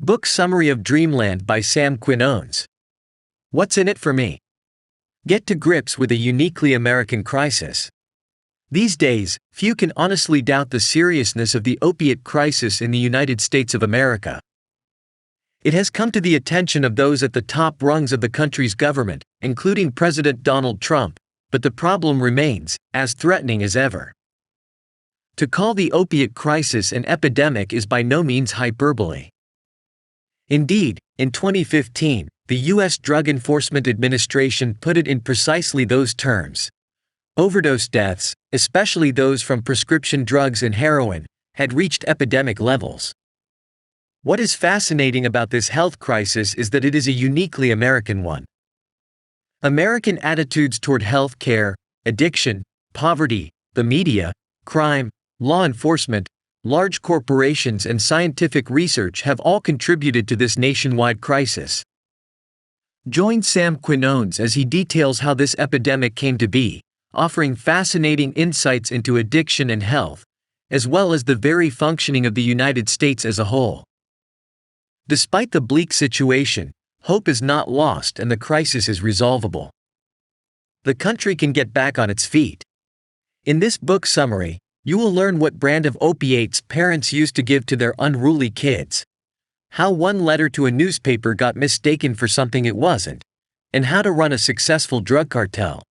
Book summary of Dreamland by Sam Quinones. What's in it for me? Get to grips with a uniquely American crisis. These days, few can honestly doubt the seriousness of the opiate crisis in the United States of America. It has come to the attention of those at the top rungs of the country's government, including President Donald Trump, but the problem remains, as threatening as ever. To call the opiate crisis an epidemic is by no means hyperbole. Indeed, in 2015, the U.S. Drug Enforcement Administration put it in precisely those terms. Overdose deaths, especially those from prescription drugs and heroin, had reached epidemic levels. What is fascinating about this health crisis is that it is a uniquely American one. American attitudes toward health care, addiction, poverty, the media, crime, law enforcement, large corporations and scientific research have all contributed to this nationwide crisis. Join Sam Quinones as he details how this epidemic came to be, offering fascinating insights into addiction and health, as well as the very functioning of the United States as a whole. Despite the bleak situation, hope is not lost and the crisis is resolvable. The country can get back on its feet. In this book summary, you will learn what brand of opiates parents used to give to their unruly kids, how one letter to a newspaper got mistaken for something it wasn't, and how to run a successful drug cartel.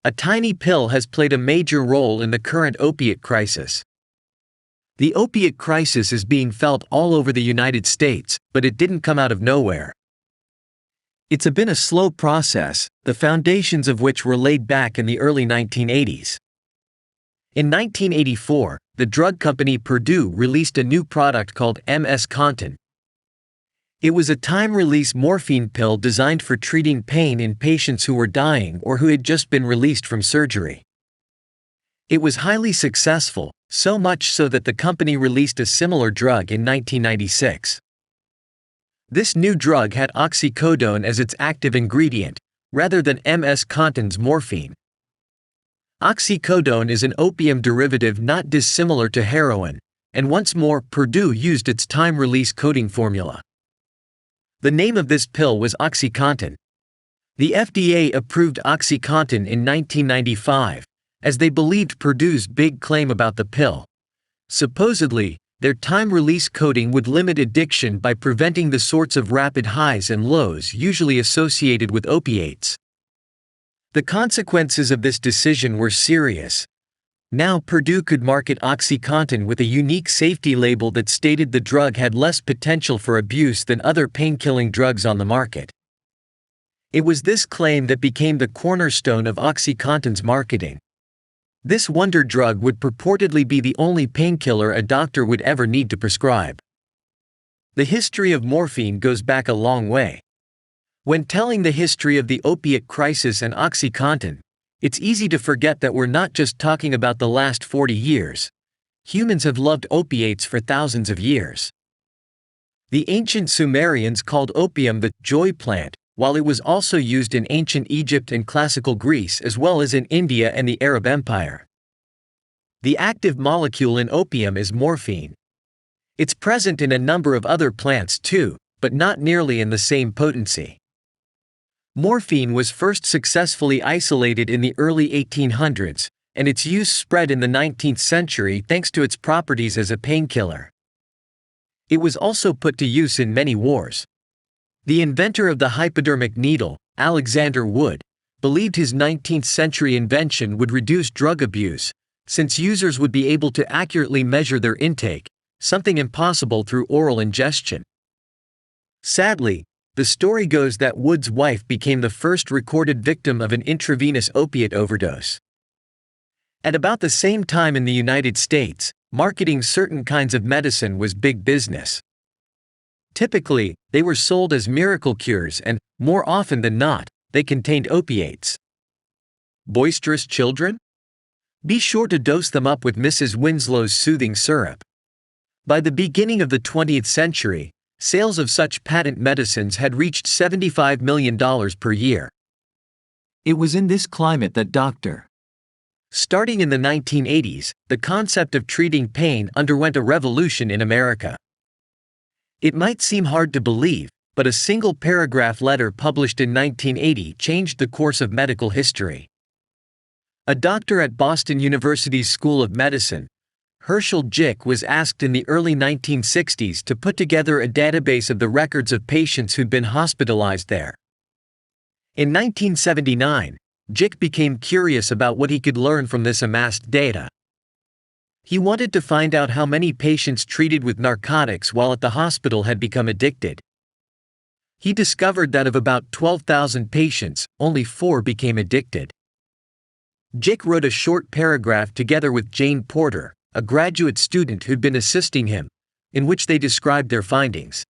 A tiny pill has played a major role in the current opiate crisis. The opiate crisis is being felt all over the United States, but it didn't come out of nowhere. It's been a slow process, the foundations of which were laid back in the early 1980s. In 1984, the drug company Purdue released a new product called MS-Contin. It was a time-release morphine pill designed for treating pain in patients who were dying or who had just been released from surgery. It was highly successful, so much so that the company released a similar drug in 1996. This new drug had oxycodone as its active ingredient, rather than MS-Contin's morphine. Oxycodone is an opium derivative not dissimilar to heroin, and once more Purdue used its time-release coating formula. The name of this pill was OxyContin. The FDA approved OxyContin in 1995, as they believed Purdue's big claim about the pill. Supposedly, their time-release coating would limit addiction by preventing the sorts of rapid highs and lows usually associated with opiates. The consequences of this decision were serious. Now Purdue could market OxyContin with a unique safety label that stated the drug had less potential for abuse than other pain-killing drugs on the market. It was this claim that became the cornerstone of OxyContin's marketing. This wonder drug would purportedly be the only painkiller a doctor would ever need to prescribe. The history of morphine goes back a long way. When telling the history of the opiate crisis and OxyContin, it's easy to forget that we're not just talking about the last 40 years. Humans have loved opiates for thousands of years. The ancient Sumerians called opium the joy plant, while it was also used in ancient Egypt and classical Greece as well as in India and the Arab Empire. The active molecule in opium is morphine. It's present in a number of other plants too, but not nearly in the same potency. Morphine was first successfully isolated in the early 1800s, and its use spread in the 19th century thanks to its properties as a painkiller. It was also put to use in many wars. The inventor of the hypodermic needle, Alexander Wood, believed his 19th century invention would reduce drug abuse, since users would be able to accurately measure their intake, something impossible through oral ingestion. Sadly, the story goes that Wood's wife became the first recorded victim of an intravenous opiate overdose. At about the same time in the United States, marketing certain kinds of medicine was big business. Typically, they were sold as miracle cures and, more often than not, they contained opiates. Boisterous children? Be sure to dose them up with Mrs. Winslow's soothing syrup. By the beginning of the 20th century, sales of such patent medicines had reached $75 million per year. It was in this climate that Dr. Starting in the 1980s, the concept of treating pain underwent a revolution in America. It might seem hard to believe, but a single paragraph letter published in 1980 changed the course of medical history. A doctor at Boston University's School of Medicine, Herschel Jick, was asked in the early 1960s to put together a database of the records of patients who'd been hospitalized there. In 1979, Jick became curious about what he could learn from this amassed data. He wanted to find out how many patients treated with narcotics while at the hospital had become addicted. He discovered that of about 12,000 patients, only 4 became addicted. Jick wrote a short paragraph together with Jane Porter, a graduate student who'd been assisting him, in which they described their findings.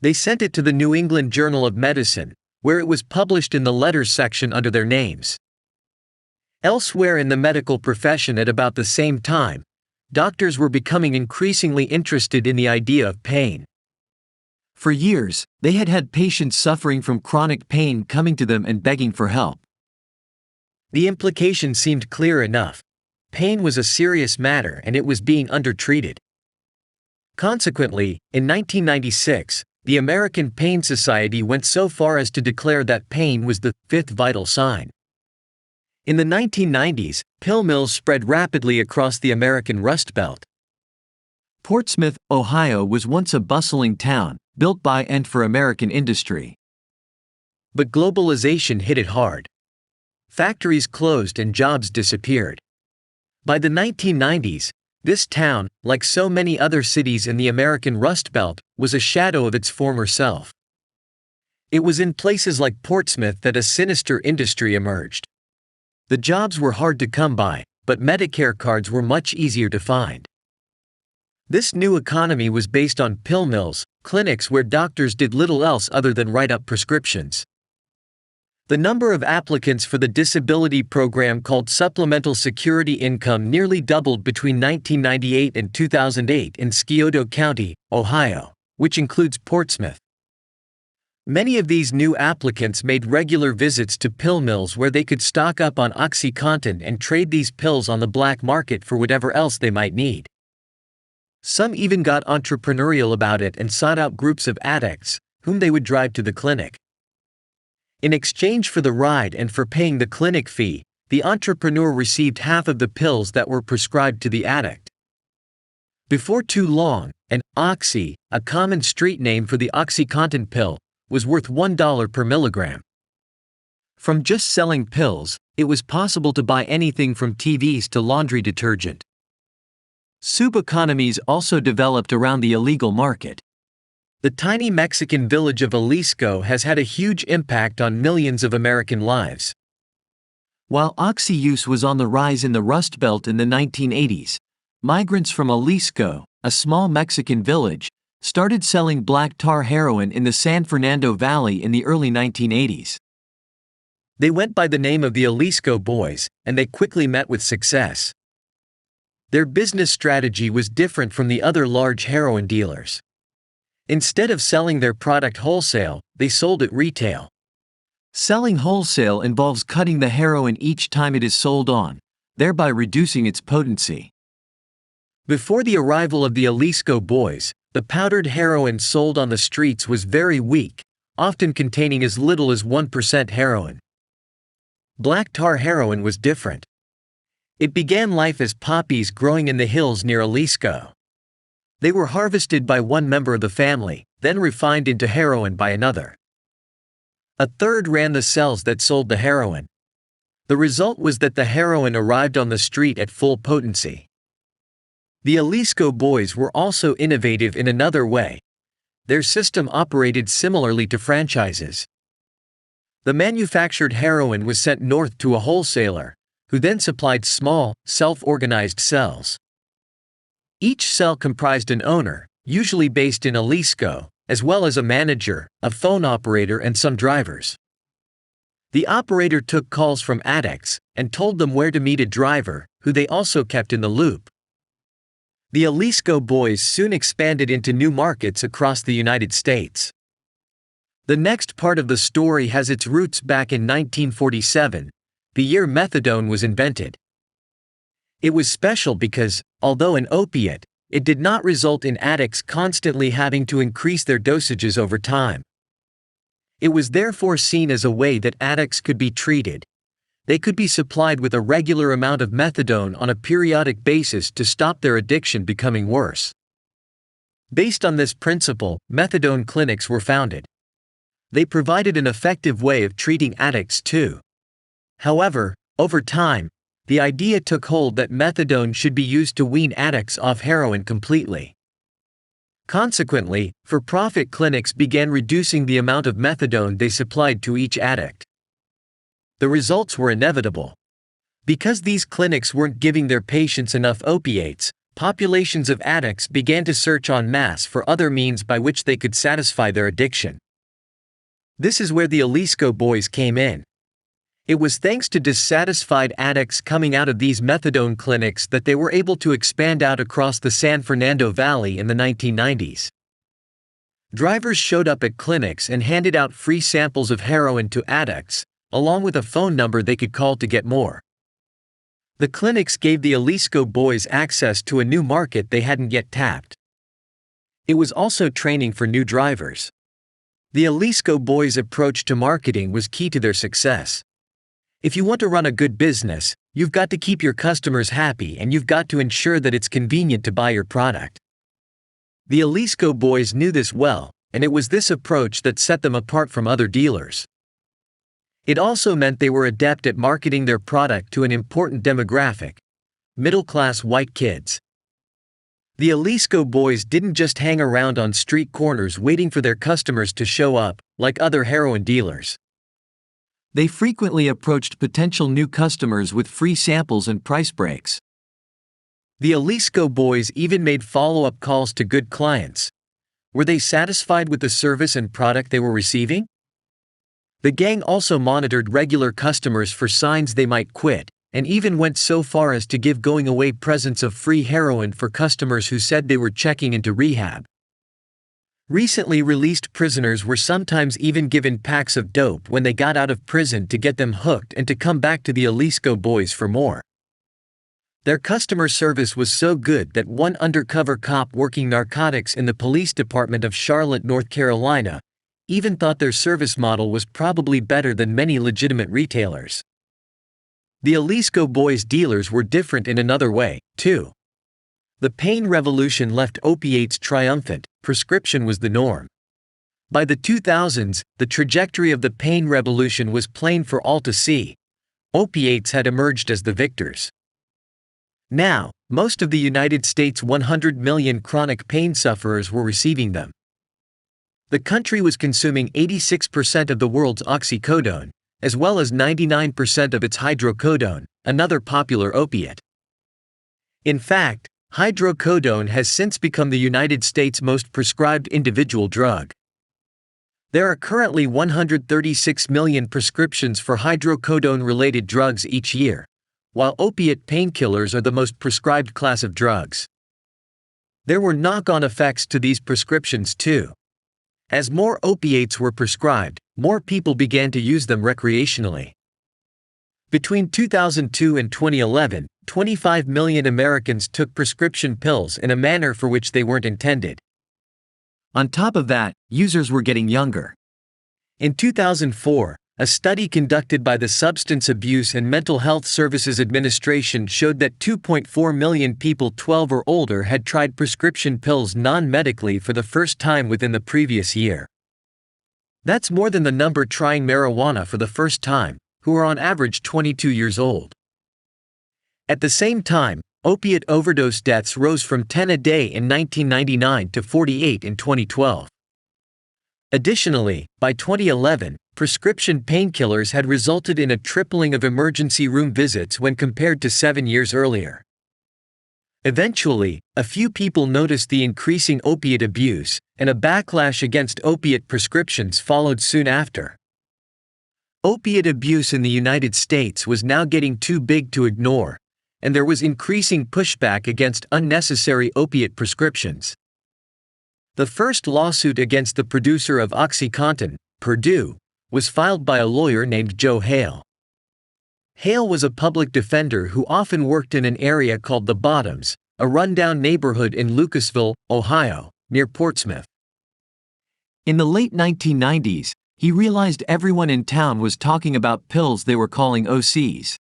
They sent it to the New England Journal of Medicine, where it was published in the letters section under their names. Elsewhere in the medical profession at about the same time, doctors were becoming increasingly interested in the idea of pain. For years, they had had patients suffering from chronic pain coming to them and begging for help. The implication seemed clear enough. Pain was a serious matter and it was being undertreated. Consequently, in 1996, the American Pain Society went so far as to declare that pain was the 5th vital sign. In the 1990s, pill mills spread rapidly across the American Rust Belt. Portsmouth, Ohio was once a bustling town, built by and for American industry. But globalization hit it hard. Factories closed and jobs disappeared. By the 1990s, this town, like so many other cities in the American Rust Belt, was a shadow of its former self. It was in places like Portsmouth that a sinister industry emerged. The jobs were hard to come by, but Medicare cards were much easier to find. This new economy was based on pill mills, clinics where doctors did little else other than write up prescriptions. The number of applicants for the disability program called Supplemental Security Income nearly doubled between 1998 and 2008 in Scioto County, Ohio, which includes Portsmouth. Many of these new applicants made regular visits to pill mills where they could stock up on OxyContin and trade these pills on the black market for whatever else they might need. Some even got entrepreneurial about it and sought out groups of addicts, whom they would drive to the clinic. In exchange for the ride and for paying the clinic fee, the entrepreneur received half of the pills that were prescribed to the addict. Before too long, an Oxy, a common street name for the OxyContin pill, was worth $1 per milligram. From just selling pills, it was possible to buy anything from TVs to laundry detergent. Soup economies also developed around the illegal market. The tiny Mexican village of Jalisco has had a huge impact on millions of American lives. While Oxy use was on the rise in the Rust Belt in the 1980s, migrants from Jalisco, a small Mexican village, started selling black tar heroin in the San Fernando Valley in the early 1980s. They went by the name of the Jalisco Boys, and they quickly met with success. Their business strategy was different from the other large heroin dealers. Instead of selling their product wholesale, they sold it retail. Selling wholesale involves cutting the heroin each time it is sold on, thereby reducing its potency. Before the arrival of the Jalisco Boys, the powdered heroin sold on the streets was very weak, often containing as little as 1% heroin. Black tar heroin was different. It began life as poppies growing in the hills near Jalisco. They were harvested by one member of the family, then refined into heroin by another. A third ran the cells that sold the heroin. The result was that the heroin arrived on the street at full potency. The Jalisco Boys were also innovative in another way. Their system operated similarly to franchises. The manufactured heroin was sent north to a wholesaler, who then supplied small, self-organized cells. Each cell comprised an owner, usually based in Jalisco, as well as a manager, a phone operator and some drivers. The operator took calls from addicts, and told them where to meet a driver, who they also kept in the loop. The Jalisco Boys soon expanded into new markets across the United States. The next part of the story has its roots back in 1947, the year methadone was invented. It was special because, although an opiate, it did not result in addicts constantly having to increase their dosages over time. It was therefore seen as a way that addicts could be treated. They could be supplied with a regular amount of methadone on a periodic basis to stop their addiction becoming worse. Based on this principle, methadone clinics were founded. They provided an effective way of treating addicts too. However, over time, the idea took hold that methadone should be used to wean addicts off heroin completely. Consequently, for-profit clinics began reducing the amount of methadone they supplied to each addict. The results were inevitable. Because these clinics weren't giving their patients enough opiates, populations of addicts began to search en masse for other means by which they could satisfy their addiction. This is where the Jalisco Boys came in. It was thanks to dissatisfied addicts coming out of these methadone clinics that they were able to expand out across the San Fernando Valley in the 1990s. Drivers showed up at clinics and handed out free samples of heroin to addicts, along with a phone number they could call to get more. The clinics gave the Jalisco Boys access to a new market they hadn't yet tapped. It was also training for new drivers. The Jalisco Boys' approach to marketing was key to their success. If you want to run a good business, you've got to keep your customers happy and you've got to ensure that it's convenient to buy your product. The Jalisco Boys knew this well, and it was this approach that set them apart from other dealers. It also meant they were adept at marketing their product to an important demographic: middle-class white kids. The Jalisco Boys didn't just hang around on street corners waiting for their customers to show up, like other heroin dealers. They frequently approached potential new customers with free samples and price breaks. The Jalisco Boys even made follow-up calls to good clients. Were they satisfied with the service and product they were receiving? The gang also monitored regular customers for signs they might quit, and even went so far as to give going-away presents of free heroin for customers who said they were checking into rehab. Recently released prisoners were sometimes even given packs of dope when they got out of prison to get them hooked and to come back to the Jalisco Boys for more. Their customer service was so good that one undercover cop working narcotics in the police department of Charlotte, North Carolina, even thought their service model was probably better than many legitimate retailers. The Jalisco Boys dealers were different in another way, too. The pain revolution left opiates triumphant, prescription was the norm. By the 2000s, the trajectory of the pain revolution was plain for all to see. Opiates had emerged as the victors. Now, most of the United States' 100 million chronic pain sufferers were receiving them. The country was consuming 86% of the world's oxycodone, as well as 99% of its hydrocodone, another popular opiate. In fact, hydrocodone has since become the United States' most prescribed individual drug. There are currently 136 million prescriptions for hydrocodone-related drugs each year, while opiate painkillers are the most prescribed class of drugs. There were knock-on effects to these prescriptions too. As more opiates were prescribed, more people began to use them recreationally. Between 2002 and 2011, 25 million Americans took prescription pills in a manner for which they weren't intended. On top of that, users were getting younger. In 2004, a study conducted by the Substance Abuse and Mental Health Services Administration showed that 2.4 million people 12 or older had tried prescription pills non-medically for the first time within the previous year. That's more than the number trying marijuana for the first time, who are on average 22 years old. At the same time, opiate overdose deaths rose from 10 a day in 1999 to 48 in 2012. Additionally, by 2011, prescription painkillers had resulted in a tripling of emergency room visits when compared to 7 years earlier. Eventually, a few people noticed the increasing opiate abuse, and a backlash against opiate prescriptions followed soon after. Opiate abuse in the United States was now getting too big to ignore, and there was increasing pushback against unnecessary opiate prescriptions. The first lawsuit against the producer of OxyContin, Purdue, was filed by a lawyer named Joe Hale. Hale was a public defender who often worked in an area called the Bottoms, a rundown neighborhood in Lucasville, Ohio, near Portsmouth. In the late 1990s, he realized everyone in town was talking about pills they were calling OCs.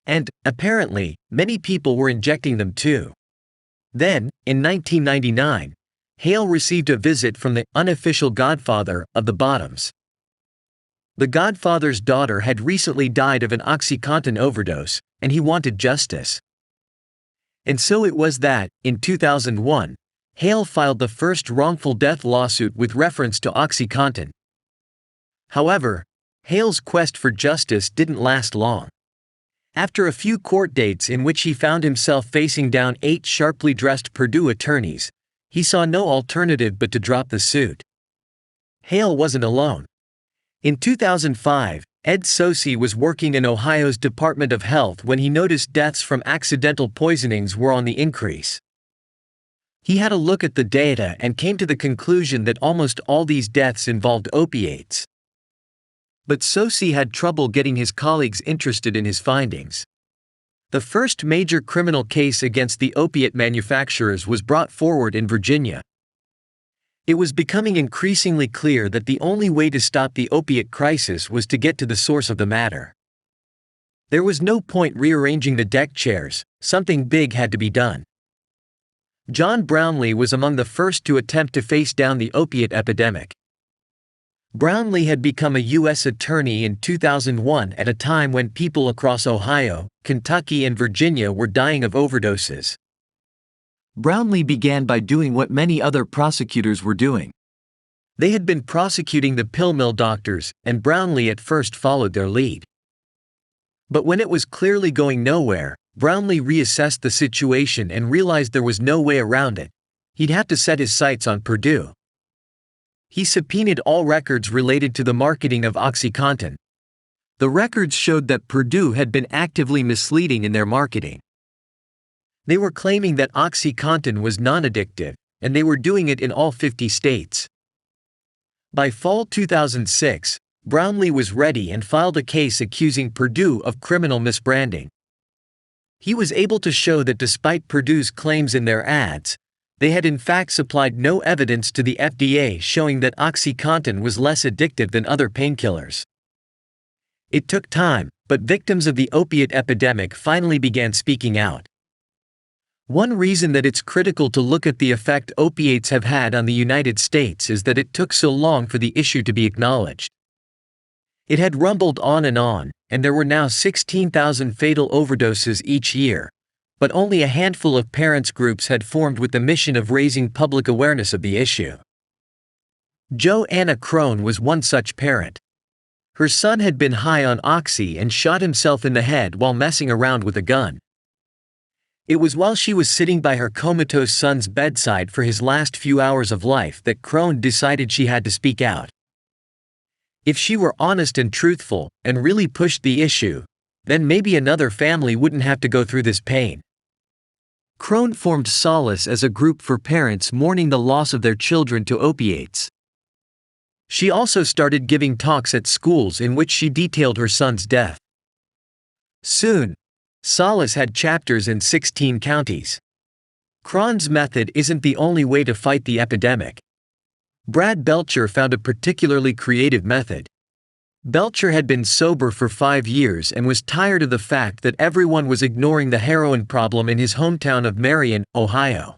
And, apparently, many people were injecting them too. Then, in 1999, Hale received a visit from the unofficial godfather of the Bottoms. The godfather's daughter had recently died of an OxyContin overdose, and he wanted justice. And so it was that, in 2001, Hale filed the first wrongful death lawsuit with reference to OxyContin. However, Hale's quest for justice didn't last long. After a few court dates in which he found himself facing down 8 sharply dressed Purdue attorneys, he saw no alternative but to drop the suit. Hale wasn't alone. In 2005, Ed Sosi was working in Ohio's Department of Health when he noticed deaths from accidental poisonings were on the increase. He had a look at the data and came to the conclusion that almost all these deaths involved opiates. But Sosi had trouble getting his colleagues interested in his findings. The first major criminal case against the opiate manufacturers was brought forward in Virginia. It was becoming increasingly clear that the only way to stop the opiate crisis was to get to the source of the matter. There was no point rearranging the deck chairs, something big had to be done. John Brownlee was among the first to attempt to face down the opiate epidemic. Brownlee had become a U.S. attorney in 2001 at a time when people across Ohio, Kentucky, and Virginia were dying of overdoses. Brownlee began by doing what many other prosecutors were doing. They had been prosecuting the pill mill doctors, and Brownlee at first followed their lead. But when it was clearly going nowhere, Brownlee reassessed the situation and realized there was no way around it. He'd have to set his sights on Purdue. He subpoenaed all records related to the marketing of OxyContin. The records showed that Purdue had been actively misleading in their marketing. They were claiming that OxyContin was non-addictive, and they were doing it in all 50 states. By fall 2006, Brownlee was ready and filed a case accusing Purdue of criminal misbranding. He was able to show that despite Purdue's claims in their ads, they had in fact supplied no evidence to the FDA showing that OxyContin was less addictive than other painkillers. It took time, but victims of the opiate epidemic finally began speaking out. One reason that it's critical to look at the effect opiates have had on the United States is that it took so long for the issue to be acknowledged. It had rumbled on, and there were now 16,000 fatal overdoses each year, but only a handful of parents' groups had formed with the mission of raising public awareness of the issue. Joanna Crone was one such parent. Her son had been high on oxy and shot himself in the head while messing around with a gun. It was while she was sitting by her comatose son's bedside for his last few hours of life that Crone decided she had to speak out. If she were honest and truthful, and really pushed the issue, then maybe another family wouldn't have to go through this pain. Crone formed Solace as a group for parents mourning the loss of their children to opiates. She also started giving talks at schools in which she detailed her son's death. Soon, Solace had chapters in 16 counties. Crone's method isn't the only way to fight the epidemic. Brad Belcher found a particularly creative method. Belcher had been sober for 5 years and was tired of the fact that everyone was ignoring the heroin problem in his hometown of Marion, Ohio.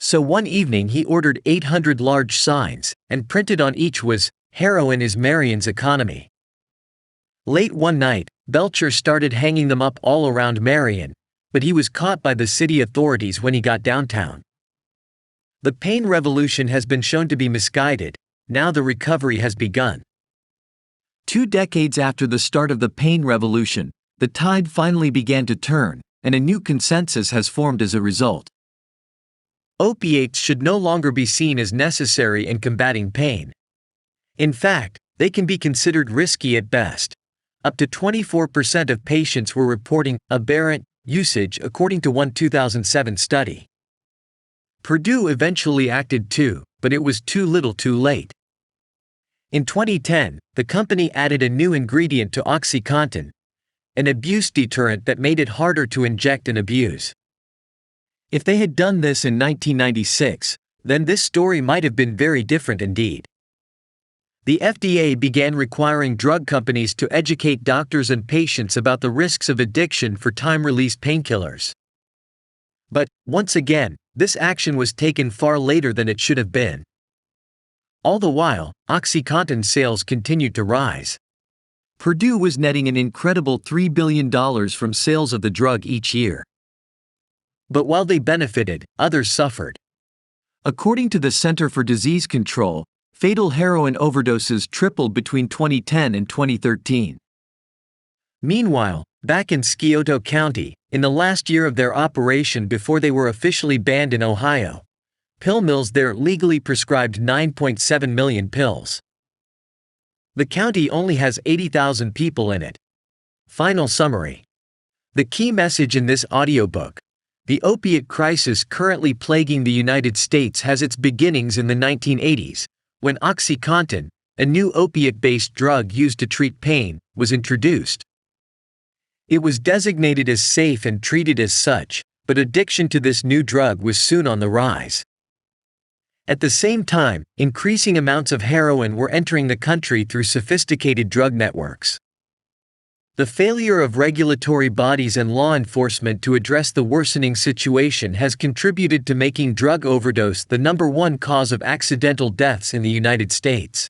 So one evening he ordered 800 large signs, and printed on each was, "Heroin is Marion's economy." Late one night, Belcher started hanging them up all around Marion, but he was caught by the city authorities when he got downtown. The pain revolution has been shown to be misguided. Now the recovery has begun. 2 decades after the start of the pain revolution, the tide finally began to turn, and a new consensus has formed as a result. Opiates should no longer be seen as necessary in combating pain. In fact, they can be considered risky at best. Up to 24% of patients were reporting aberrant usage according to one 2007 study. Purdue eventually acted too, but it was too little too late. In 2010, the company added a new ingredient to OxyContin, an abuse deterrent that made it harder to inject and abuse. If they had done this in 1996, then this story might have been very different indeed. The FDA began requiring drug companies to educate doctors and patients about the risks of addiction for time-release painkillers. But, once again, this action was taken far later than it should have been. All the while, OxyContin sales continued to rise. Purdue was netting an incredible $3 billion from sales of the drug each year. But while they benefited, others suffered. According to the Center for Disease Control, fatal heroin overdoses tripled between 2010 and 2013. Meanwhile, back in Scioto County, in the last year of their operation before they were officially banned in Ohio, pill mills there legally prescribed 9.7 million pills. The county only has 80,000 people in it. Final summary. The key message in this audiobook: the opiate crisis currently plaguing the United States has its beginnings in the 1980s, when OxyContin, a new opiate-based drug used to treat pain, was introduced. It was designated as safe and treated as such, but addiction to this new drug was soon on the rise. At the same time, increasing amounts of heroin were entering the country through sophisticated drug networks. The failure of regulatory bodies and law enforcement to address the worsening situation has contributed to making drug overdose the #1 cause of accidental deaths in the United States.